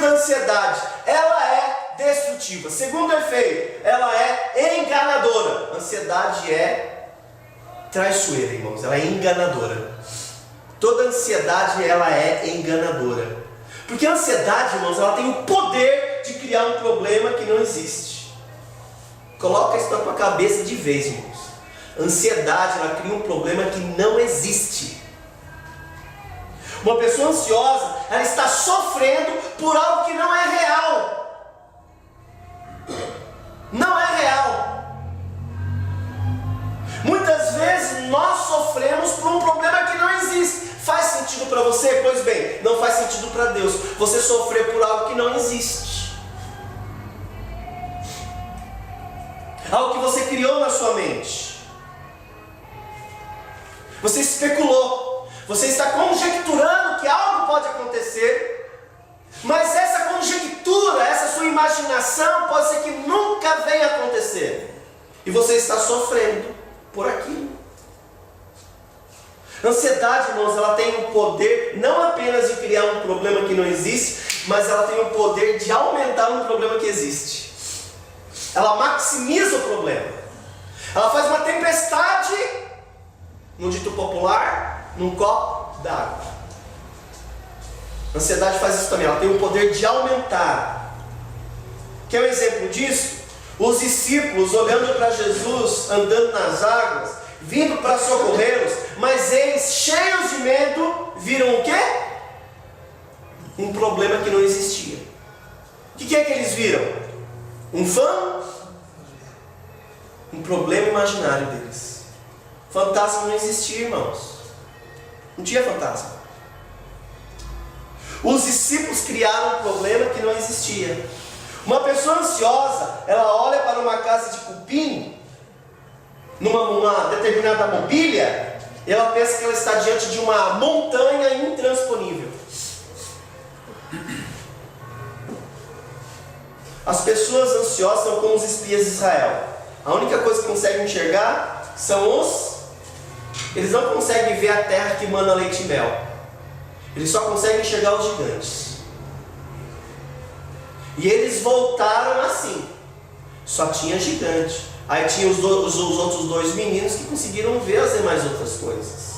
da ansiedade, ela é destrutiva. Segundo efeito, ela é enganadora. A ansiedade é traiçoeira, irmãos, ela é enganadora. Toda ansiedade, ela é enganadora. Porque a ansiedade, irmãos, ela tem o poder de criar um problema que não existe. Coloca isso na tua cabeça de vez, irmãos. A ansiedade, ela cria um problema que não existe. Uma pessoa ansiosa, ela está sofrendo por algo que não é real. Não é real. Muitas vezes nós sofremos por um problema que não existe. Faz sentido para você? Pois bem, não faz sentido para Deus você sofrer por algo que não existe. Algo que você criou na sua mente. Você especulou. Você está conjecturando que algo pode acontecer. Mas essa conjectura, essa sua imaginação pode ser que nunca venha acontecer. E você está sofrendo por aquilo. A ansiedade, irmãos, ela tem o poder não apenas de criar um problema que não existe, mas ela tem o poder de aumentar um problema que existe. Ela maximiza o problema. Ela faz uma tempestade, no dito popular, num copo d'água. A ansiedade faz isso também, ela tem o poder de aumentar. Quer um exemplo disso? Os discípulos olhando para Jesus, andando nas águas, vindo para socorrê-los, mas eles, cheios de medo, viram o quê? Um problema que não existia. O que é que eles viram? Um fã? Um problema imaginário deles. Fantasma não existia, irmãos. Não tinha fantasma. Os discípulos criaram um problema que não existia. Uma pessoa ansiosa, ela olha para uma casa de cupim, numa determinada mobília, e ela pensa que ela está diante de uma montanha intransponível. As pessoas ansiosas são como os espias de Israel. A única coisa que conseguem enxergar são eles não conseguem ver a terra que mana leite e mel. Eles só conseguem enxergar os gigantes. E eles voltaram assim. Só tinha gigante. Aí tinha os outros dois meninos que conseguiram ver as demais outras coisas.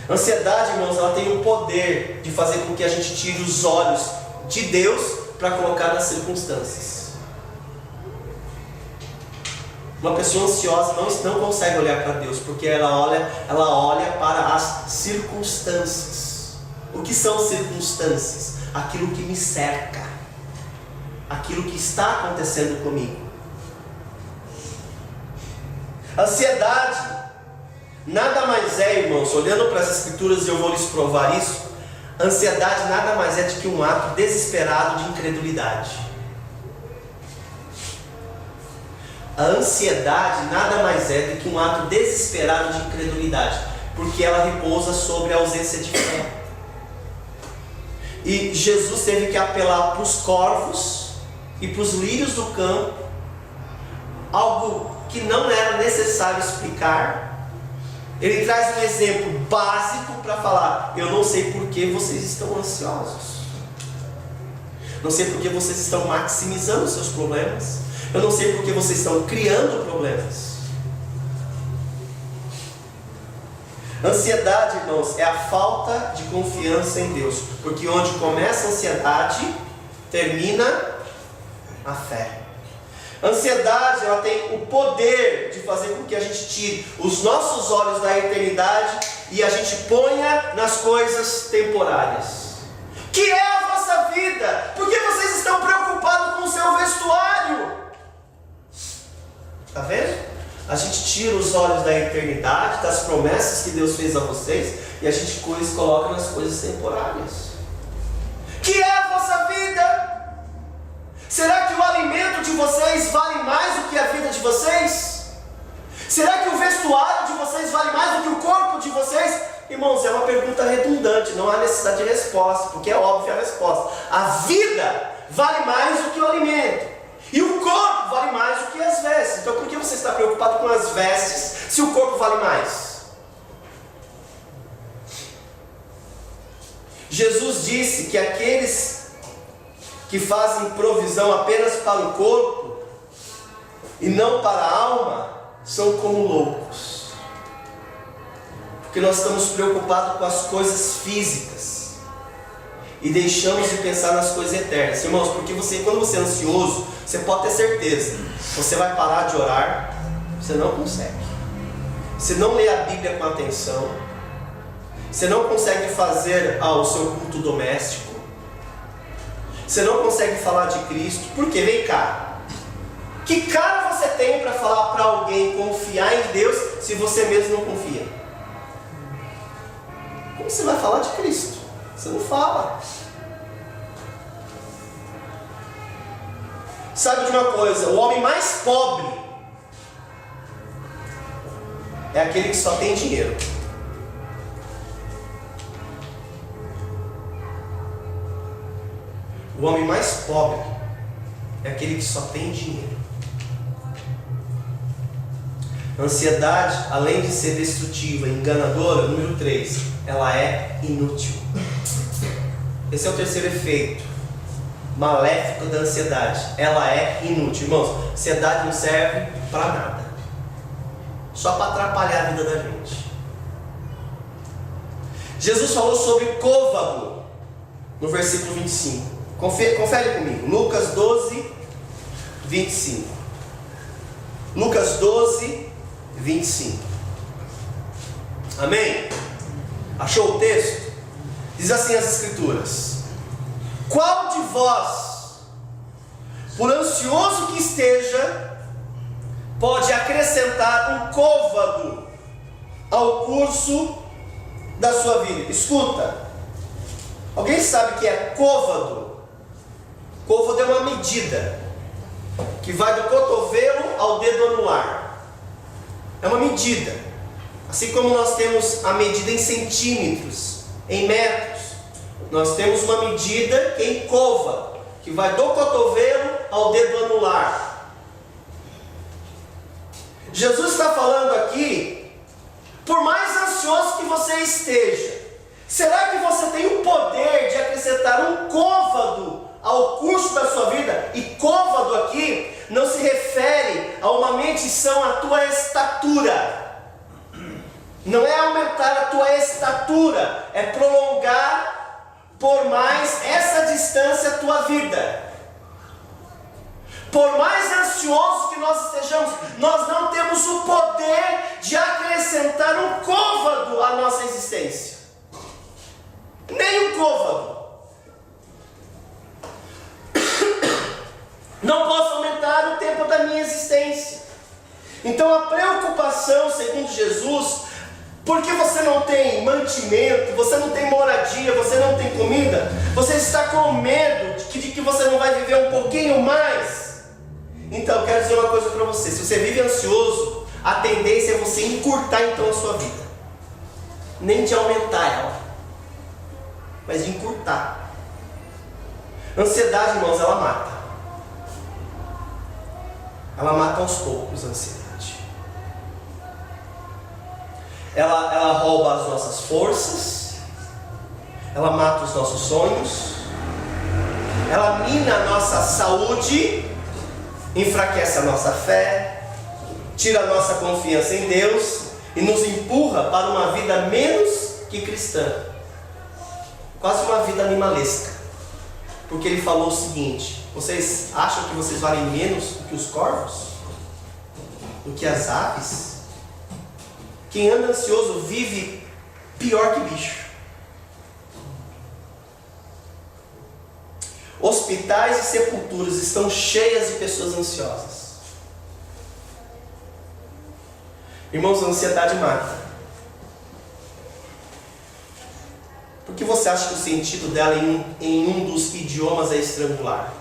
A ansiedade, irmãos, ela tem o poder de fazer com que a gente tire os olhos de Deus para colocar nas circunstâncias. Uma pessoa ansiosa não consegue olhar para Deus, porque ela olha para as circunstâncias. O que são circunstâncias? Aquilo que me cerca, aquilo que está acontecendo comigo. Ansiedade nada mais é, irmãos, olhando para as Escrituras, e eu vou lhes provar isso. Ansiedade nada mais é do que um ato desesperado de incredulidade. A ansiedade nada mais é do que um ato desesperado de incredulidade, porque ela repousa sobre a ausência de fé. E Jesus teve que apelar para os corvos e para os lírios do campo, algo que não era necessário explicar. Ele traz um exemplo básico para falar: eu não sei por que vocês estão ansiosos, não sei por que vocês estão maximizando os seus problemas, eu não sei por que vocês estão criando problemas. Ansiedade, irmãos, é a falta de confiança em Deus, porque onde começa a ansiedade, termina a fé. A ansiedade, ela tem o poder de fazer com que a gente tire os nossos olhos da eternidade e a gente ponha nas coisas temporárias. Que é a vossa vida? Por que vocês estão preocupados com o seu vestuário? Está vendo? A gente tira os olhos da eternidade, das promessas que Deus fez a vocês, e a gente coloca nas coisas temporárias. Que é a vossa vida? Será que o alimento de vocês vale mais do que a vida de vocês? Será que o vestuário de vocês vale mais do que o corpo de vocês? Irmãos, é uma pergunta redundante, não há necessidade de resposta, porque é óbvia a resposta. A vida vale mais do que o alimento. E o corpo vale mais do que as vestes. Então por que você está preocupado com as vestes se o corpo vale mais? Jesus disse que aqueles que fazem provisão apenas para o corpo e não para a alma são como loucos, porque nós estamos preocupados com as coisas físicas e deixamos de pensar nas coisas eternas. Irmãos, porque quando você é ansioso, você pode ter certeza, você vai parar de orar, você não consegue. Você não lê a Bíblia com atenção, você não consegue fazer o seu culto doméstico, você não consegue falar de Cristo. Porque, vem cá, que cara você tem para falar para alguém confiar em Deus se você mesmo não confia? Como você vai falar de Cristo? Você não fala. Sabe de uma coisa? O homem mais pobre é aquele que só tem dinheiro. O homem mais pobre é aquele que só tem dinheiro. A ansiedade, além de ser destrutiva e enganadora, número 3, ela é inútil. Esse é o terceiro efeito maléfico da ansiedade. Ela é inútil. Irmãos, ansiedade não serve para nada, só para atrapalhar a vida da gente. Jesus falou sobre côvado no versículo 25. Confere comigo, Lucas 12, 25. Lucas 12, 25. Amém? Achou o texto? Diz assim as Escrituras: qual de vós, por ansioso que esteja, pode acrescentar um côvado ao curso da sua vida? Escuta, alguém sabe o que é côvado? Côvado é uma medida que vai do cotovelo ao dedo anular. É uma medida. Assim como nós temos a medida em centímetros, em metros, nós temos uma medida em côvado, que vai do cotovelo ao dedo anular. Jesus está falando aqui, por mais ansioso que você esteja, será que você tem o poder de acrescentar um côvado ao curso da sua vida? E côvado aqui não se refere a uma medição à tua estatura. Não é aumentar a tua estatura, é prolongar por mais essa distância a tua vida. Por mais ansioso que nós estejamos, nós não temos o poder de acrescentar um côvado à nossa existência. Nem um côvado. Não posso aumentar o tempo da minha existência. Então a preocupação, segundo Jesus, porque você não tem mantimento, você não tem moradia, você não tem comida, você está com medo de que você não vai viver um pouquinho mais. Então eu quero dizer uma coisa para você: se você vive ansioso, a tendência é você encurtar então a sua vida. Nem de aumentar ela, mas de encurtar. Ansiedade, irmãos, ela mata. Ela mata aos poucos a ansiedade. Ela rouba as nossas forças, ela mata os nossos sonhos, ela mina a nossa saúde, enfraquece a nossa fé, tira a nossa confiança em Deus e nos empurra para uma vida menos que cristã, quase uma vida animalesca. Porque ele falou o seguinte: vocês acham que vocês valem menos do que os corvos? Do que as aves? Quem anda ansioso vive pior que bicho. Hospitais e sepulturas estão cheias de pessoas ansiosas. Irmãos, a ansiedade mata. Por que você acha que o sentido dela em um dos idiomas é estrangular?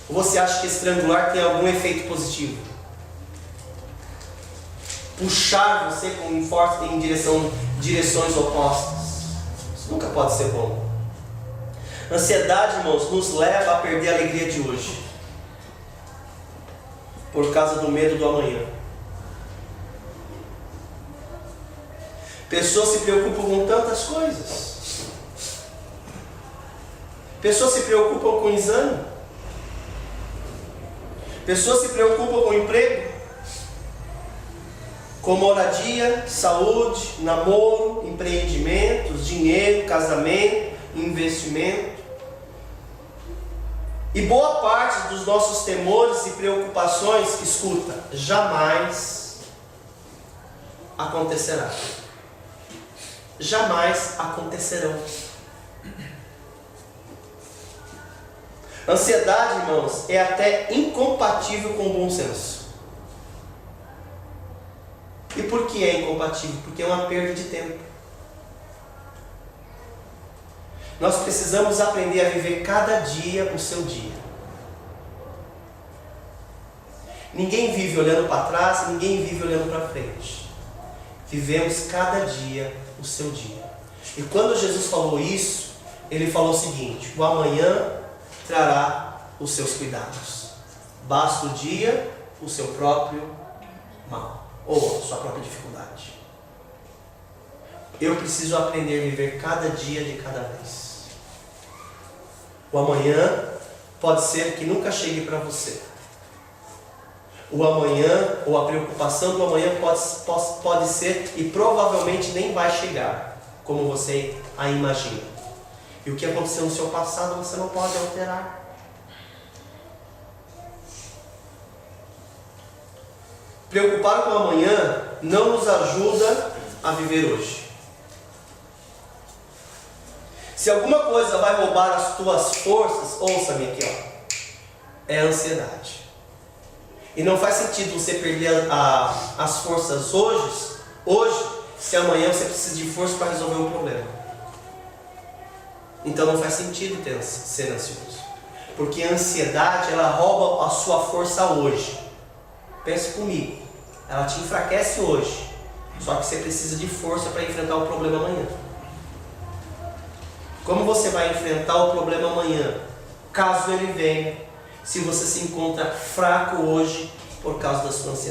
Ou você acha que estrangular tem algum efeito positivo? Puxar você com força em direções opostas. Isso nunca pode ser bom. Ansiedade, irmãos, nos leva a perder a alegria de hoje, por causa do medo do amanhã. Pessoas se preocupam com tantas coisas. Pessoas se preocupam com o exame. Pessoas se preocupam com o emprego, com moradia, saúde, namoro, empreendimentos, dinheiro, casamento, investimento. E boa parte dos nossos temores e preocupações, escuta, jamais acontecerá. Jamais acontecerão. Ansiedade, irmãos, é até incompatível com o bom senso. E por que é incompatível? Porque é uma perda de tempo. Nós precisamos aprender a viver cada dia o seu dia. Ninguém vive olhando para trás, ninguém vive olhando para frente. Vivemos cada dia o seu dia. E quando Jesus falou isso, ele falou o seguinte: o amanhã trará os seus cuidados. Basta o dia o seu próprio mal, ou a sua própria dificuldade. Eu preciso aprender a viver cada dia de cada vez. O amanhã pode ser que nunca chegue para você. O amanhã, ou a preocupação do amanhã pode ser e provavelmente nem vai chegar, como você a imagina. E o que aconteceu no seu passado você não pode alterar. Preocupar com o amanhã não nos ajuda a viver hoje. Se alguma coisa vai roubar as tuas forças, ouça-me aqui, ó, é a ansiedade. E não faz sentido você perder as forças hoje, se amanhã você precisa de força para resolver um problema. Então não faz sentido ser ansioso. Porque a ansiedade, ela rouba a sua força hoje. Pense comigo. Ela te enfraquece hoje. Só que você precisa de força para enfrentar o problema amanhã. Como você vai enfrentar o problema amanhã? Caso ele venha, se você se encontra fraco hoje por causa da sua ansiedade.